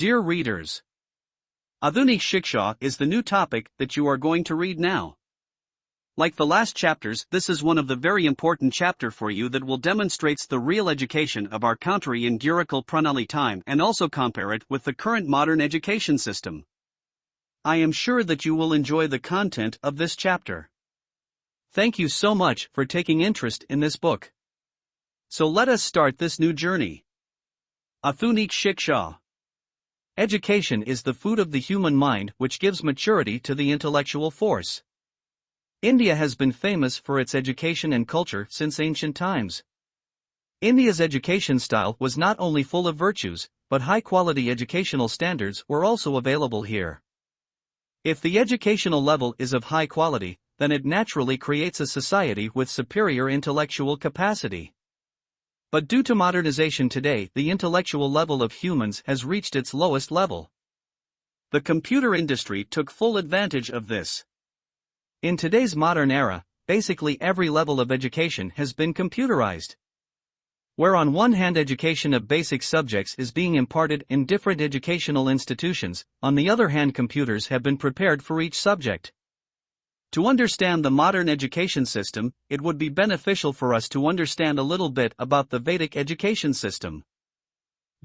Dear readers, Aadhunik Shiksha is the new topic that you are going to read now. Like the last chapters, this is one of the very important chapter for you that will demonstrates the real education of our country in Gurukul Pranali time and also compare it with the current modern education system. I am sure that you will enjoy the content of this chapter. Thank you so much for taking interest in this book. So let us start this new journey. Aadhunik Shiksha. Education is the food of the human mind which gives maturity to the intellectual force. India has been famous for its education and culture since ancient times. India's education style was not only full of virtues, but high-quality educational standards were also available here. If the educational level is of high quality, then it naturally creates a society with superior intellectual capacity. But due to modernization today, the intellectual level of humans has reached its lowest level. The computer industry took full advantage of this. In today's modern era, basically every level of education has been computerized. Where on one hand education of basic subjects is being imparted in different educational institutions, on the other hand computers have been prepared for each subject. To understand the modern education system, it would be beneficial for us to understand a little bit about the Vedic education system.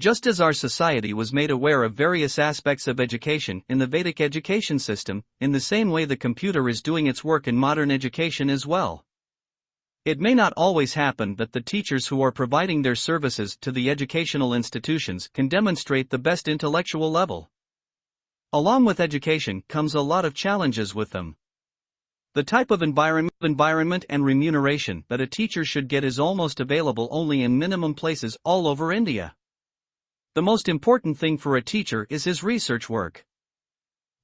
Just as our society was made aware of various aspects of education in the Vedic education system, in the same way the computer is doing its work in modern education as well. It may not always happen that the teachers who are providing their services to the educational institutions can demonstrate the best intellectual level. Along with education comes a lot of challenges with them. The type of environment and remuneration that a teacher should get is almost available only in minimum places all over India. The most important thing for a teacher is his research work.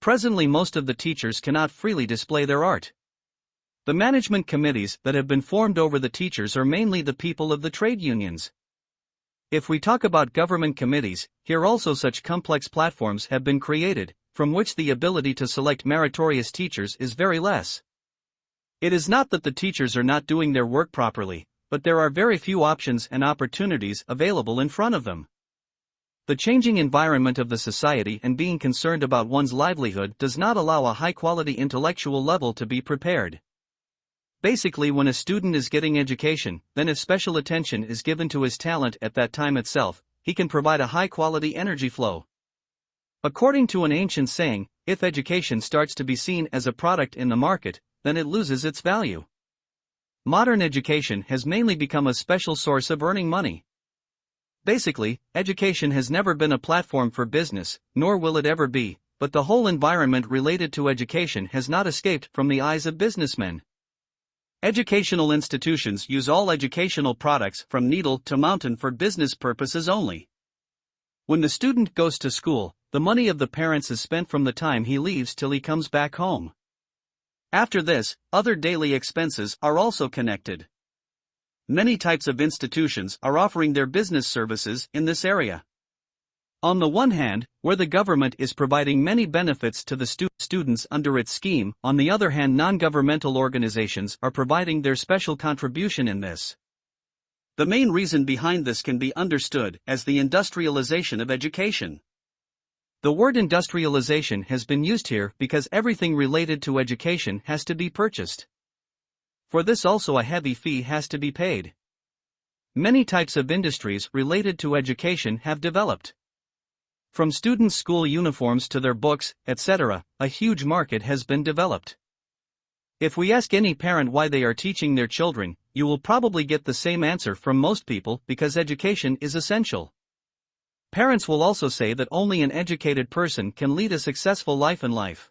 Presently most of the teachers cannot freely display their art. The management committees that have been formed over the teachers are mainly the people of the trade unions. If we talk about government committees, here also such complex platforms have been created, from which the ability to select meritorious teachers is very less. It is not that the teachers are not doing their work properly, but there are very few options and opportunities available in front of them. The changing environment of the society and being concerned about one's livelihood does not allow a high-quality intellectual level to be prepared. Basically, when a student is getting education, then if special attention is given to his talent at that time itself, he can provide a high-quality energy flow. According to an ancient saying, if education starts to be seen as a product in the market, then it loses its value. Modern education has mainly become a special source of earning money. Basically, education has never been a platform for business, nor will it ever be, but the whole environment related to education has not escaped from the eyes of businessmen. Educational institutions use all educational products from needle to mountain for business purposes only. When the student goes to school, the money of the parents is spent from the time he leaves till he comes back home. After this, other daily expenses are also connected. Many types of institutions are offering their business services in this area. On the one hand, where the government is providing many benefits to the students under its scheme, on the other hand non-governmental organizations are providing their special contribution in this. The main reason behind this can be understood as the industrialization of education. The word industrialization has been used here because everything related to education has to be purchased. For this also a heavy fee has to be paid. Many types of industries related to education have developed. From students' school uniforms to their books, etc., a huge market has been developed. If we ask any parent why they are teaching their children, you will probably get the same answer from most people because education is essential. Parents will also say that only an educated person can lead a successful life in life.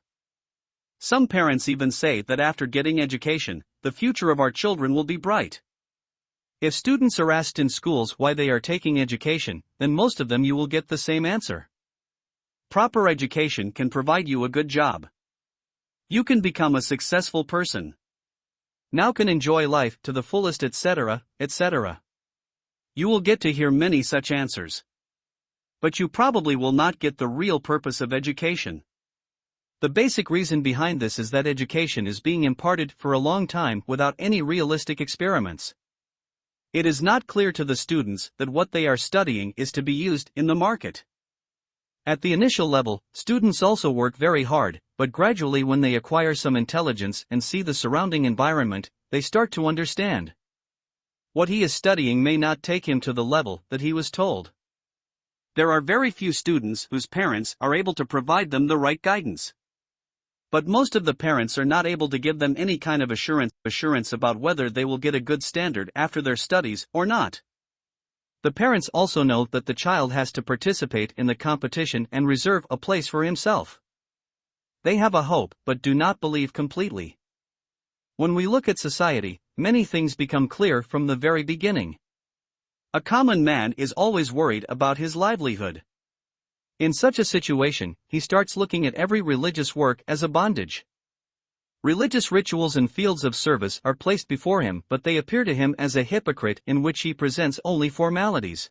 Some parents even say that after getting education, the future of our children will be bright. If students are asked in schools why they are taking education, then most of them you will get the same answer. Proper education can provide you a good job. You can become a successful person. Now can enjoy life to the fullest, etc., etc. You will get to hear many such answers. But you probably will not get the real purpose of education. The basic reason behind this is that education is being imparted for a long time without any realistic experiments. It is not clear to the students that what they are studying is to be used in the market. At the initial level, students also work very hard, but gradually when they acquire some intelligence and see the surrounding environment, they start to understand. What he is studying may not take him to the level that he was told. There are very few students whose parents are able to provide them the right guidance. But most of the parents are not able to give them any kind of assurance about whether they will get a good standard after their studies or not. The parents also know that the child has to participate in the competition and reserve a place for himself. They have a hope but do not believe completely. When we look at society, many things become clear from the very beginning. A common man is always worried about his livelihood. In such a situation, he starts looking at every religious work as a bondage. Religious rituals and fields of service are placed before him, but they appear to him as a hypocrite in which he presents only formalities.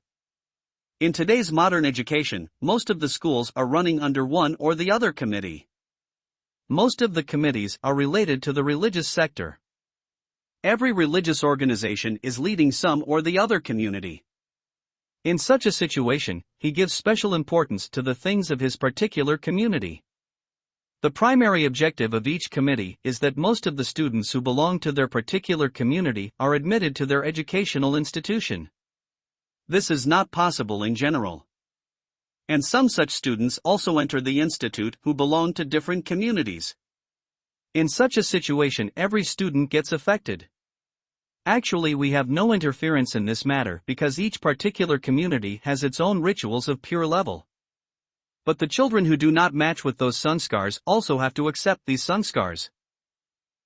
In today's modern education, most of the schools are running under one or the other committee. Most of the committees are related to the religious sector. Every religious organization is leading some or the other community. In such a situation, he gives special importance to the things of his particular community. The primary objective of each committee is that most of the students who belong to their particular community are admitted to their educational institution. This is not possible in general. And some such students also enter the institute who belong to different communities. In such a situation, every student gets affected. Actually, we have no interference in this matter because each particular community has its own rituals of pure level. But the children who do not match with those sanskars also have to accept these sanskars.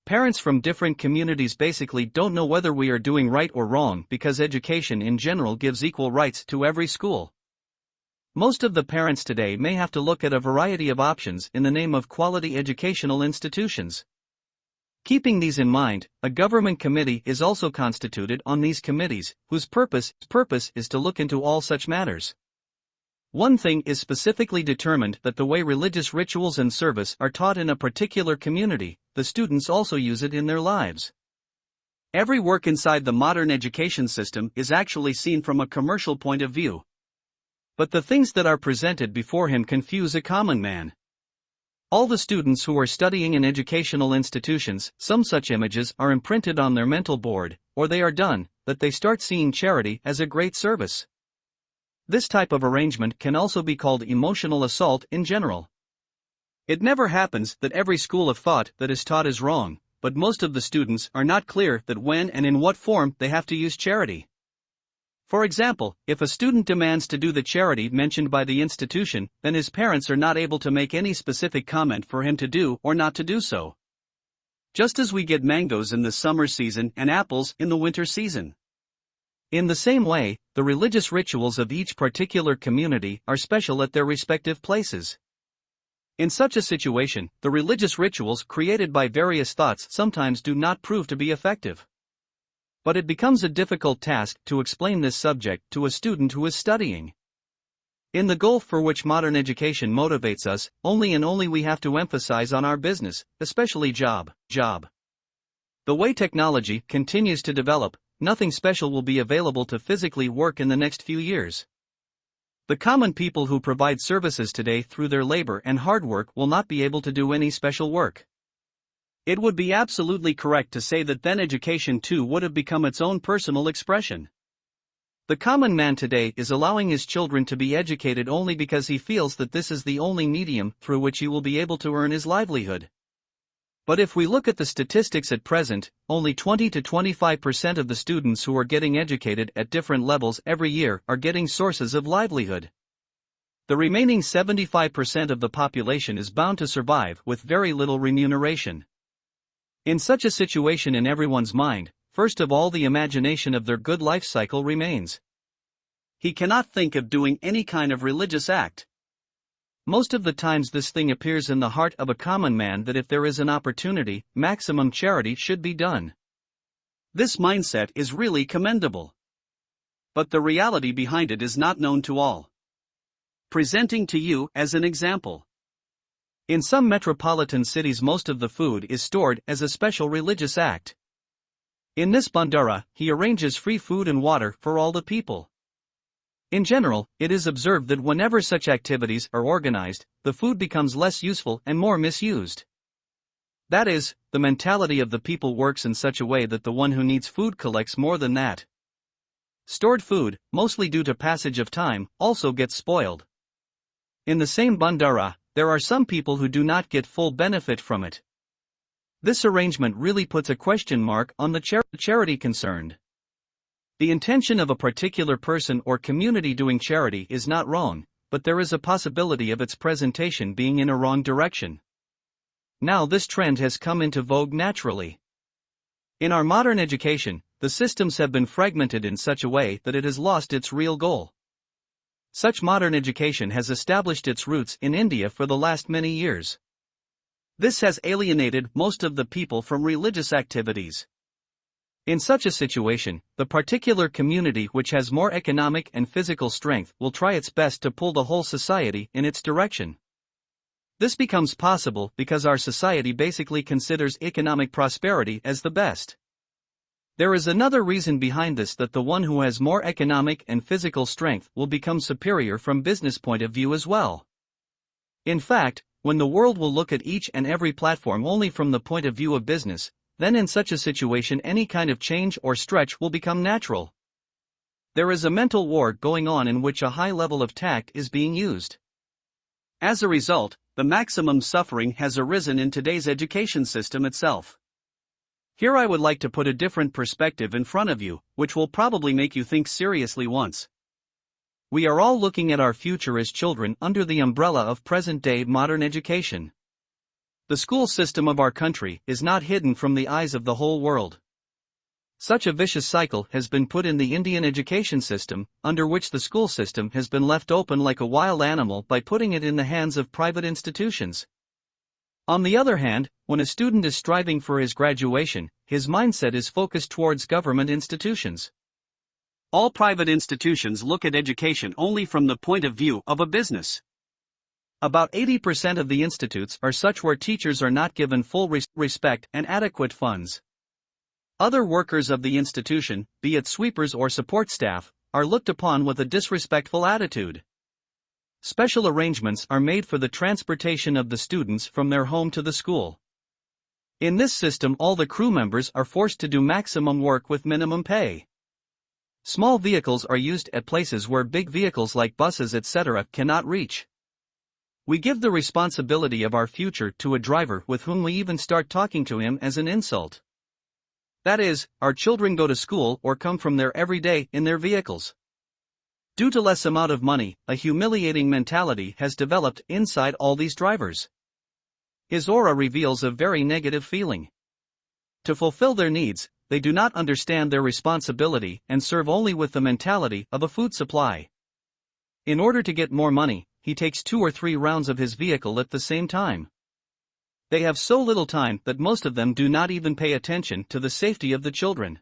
Parents from different communities basically don't know whether we are doing right or wrong because education in general gives equal rights to every school. Most of the parents today may have to look at a variety of options in the name of quality educational institutions. Keeping these in mind, a government committee is also constituted on these committees, whose purpose is to look into all such matters. One thing is specifically determined, that the way religious rituals and service are taught in a particular community, the students also use it in their lives. Every work inside the modern education system is actually seen from a commercial point of view. But the things that are presented before him confuse a common man. All the students who are studying in educational institutions, some such images are imprinted on their mental board, or they are done, that they start seeing charity as a great service. This type of arrangement can also be called emotional assault in general. It never happens that every school of thought that is taught is wrong, but most of the students are not clear that when and in what form they have to use charity. For example, if a student demands to do the charity mentioned by the institution, then his parents are not able to make any specific comment for him to do or not to do so. Just as we get mangoes in the summer season and apples in the winter season. In the same way, the religious rituals of each particular community are special at their respective places. In such a situation, the religious rituals created by various thoughts sometimes do not prove to be effective. But it becomes a difficult task to explain this subject to a student who is studying. In the goal for which modern education motivates us, only and only we have to emphasize on our business, especially job. The way technology continues to develop, nothing special will be available to physically work in the next few years. The common people who provide services today through their labor and hard work will not be able to do any special work. It would be absolutely correct to say that then education too would have become its own personal expression. The common man today is allowing his children to be educated only because he feels that this is the only medium through which he will be able to earn his livelihood. But if we look at the statistics at present, only 20 to 25% of the students who are getting educated at different levels every year are getting sources of livelihood. The remaining 75% of the population is bound to survive with very little remuneration. In such a situation, in everyone's mind, first of all the imagination of their good life cycle remains. He cannot think of doing any kind of religious act. Most of the times this thing appears in the heart of a common man that if there is an opportunity, maximum charity should be done. This mindset is really commendable. But the reality behind it is not known to all. Presenting to you as an example. In some metropolitan cities most of the food is stored as a special religious act. In this bandara, he arranges free food and water for all the people. In general, it is observed that whenever such activities are organized, the food becomes less useful and more misused. That is, the mentality of the people works in such a way that the one who needs food collects more than that. Stored food, mostly due to passage of time, also gets spoiled. In the same bandara, there are some people who do not get full benefit from it. This arrangement really puts a question mark on the charity concerned. The intention of a particular person or community doing charity is not wrong, but there is a possibility of its presentation being in a wrong direction. Now this trend has come into vogue naturally. In our modern education, the systems have been fragmented in such a way that it has lost its real goal. Such modern education has established its roots in India for the last many years. This has alienated most of the people from religious activities. In such a situation, the particular community which has more economic and physical strength will try its best to pull the whole society in its direction. This becomes possible because our society basically considers economic prosperity as the best. There is another reason behind this, that the one who has more economic and physical strength will become superior from business point of view as well. In fact, when the world will look at each and every platform only from the point of view of business, then in such a situation any kind of change or stretch will become natural. There is a mental war going on in which a high level of tact is being used. As a result, the maximum suffering has arisen in today's education system itself. Here I would like to put a different perspective in front of you, which will probably make you think seriously once. We are all looking at our future as children under the umbrella of present-day modern education. The school system of our country is not hidden from the eyes of the whole world. Such a vicious cycle has been put in the Indian education system, under which the school system has been left open like a wild animal by putting it in the hands of private institutions. On the other hand, when a student is striving for his graduation, his mindset is focused towards government institutions. All private institutions look at education only from the point of view of a business. About 80% of the institutes are such where teachers are not given full respect and adequate funds. Other workers of the institution, be it sweepers or support staff, are looked upon with a disrespectful attitude. Special arrangements are made for the transportation of the students from their home to the school. In this system, all the crew members are forced to do maximum work with minimum pay. Small vehicles are used at places where big vehicles like buses etc. cannot reach. We give the responsibility of our future to a driver with whom we even start talking to him as an insult. That is, our children go to school or come from there every day in their vehicles. Due to less amount of money, a humiliating mentality has developed inside all these drivers. His aura reveals a very negative feeling. To fulfill their needs, they do not understand their responsibility and serve only with the mentality of a food supply. In order to get more money, he takes 2 or 3 rounds of his vehicle at the same time. They have so little time that most of them do not even pay attention to the safety of the children.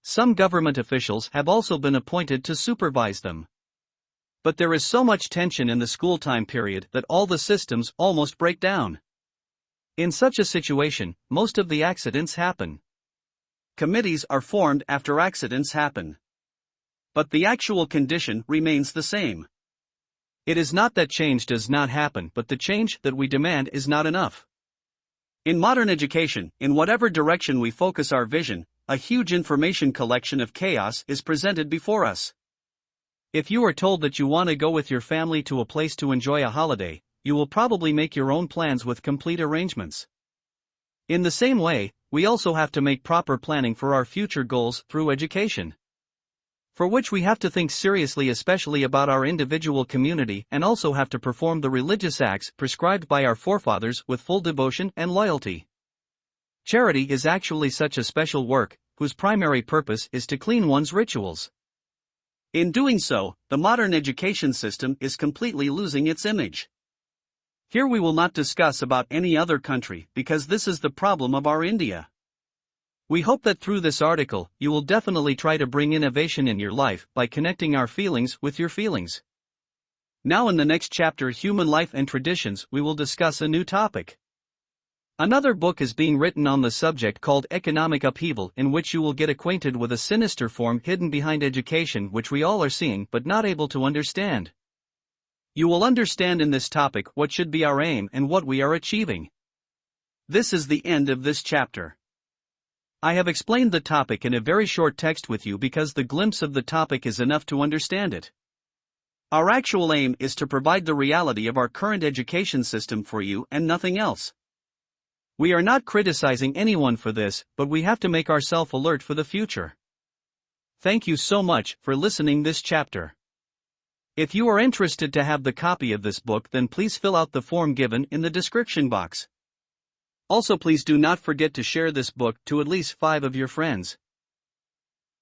Some government officials have also been appointed to supervise them. But there is so much tension in the school time period that all the systems almost break down. In such a situation, most of the accidents happen. Committees are formed after accidents happen. But the actual condition remains the same. It is not that change does not happen, but the change that we demand is not enough. In modern education, in whatever direction we focus our vision, a huge information collection of chaos is presented before us. If you are told that you want to go with your family to a place to enjoy a holiday, you will probably make your own plans with complete arrangements. In the same way, we also have to make proper planning for our future goals through education, for which we have to think seriously, especially about our individual community, and also have to perform the religious acts prescribed by our forefathers with full devotion and loyalty. Charity is actually such a special work, whose primary purpose is to clean one's rituals. In doing so, the modern education system is completely losing its image. Here we will not discuss about any other country because this is the problem of our India. We hope that through this article, you will definitely try to bring innovation in your life by connecting our feelings with your feelings. Now in the next chapter, Human Life and Traditions, we will discuss a new topic. Another book is being written on the subject called Economic Upheaval, in which you will get acquainted with a sinister form hidden behind education which we all are seeing but not able to understand. You will understand in this topic what should be our aim and what we are achieving. This is the end of this chapter. I have explained the topic in a very short text with you because the glimpse of the topic is enough to understand it. Our actual aim is to provide the reality of our current education system for you and nothing else. We are not criticizing anyone for this, but we have to make ourselves alert for the future. Thank you so much for listening this chapter. If you are interested to have the copy of this book, then please fill out the form given in the description box. Also, please do not forget to share this book to at least 5 of your friends.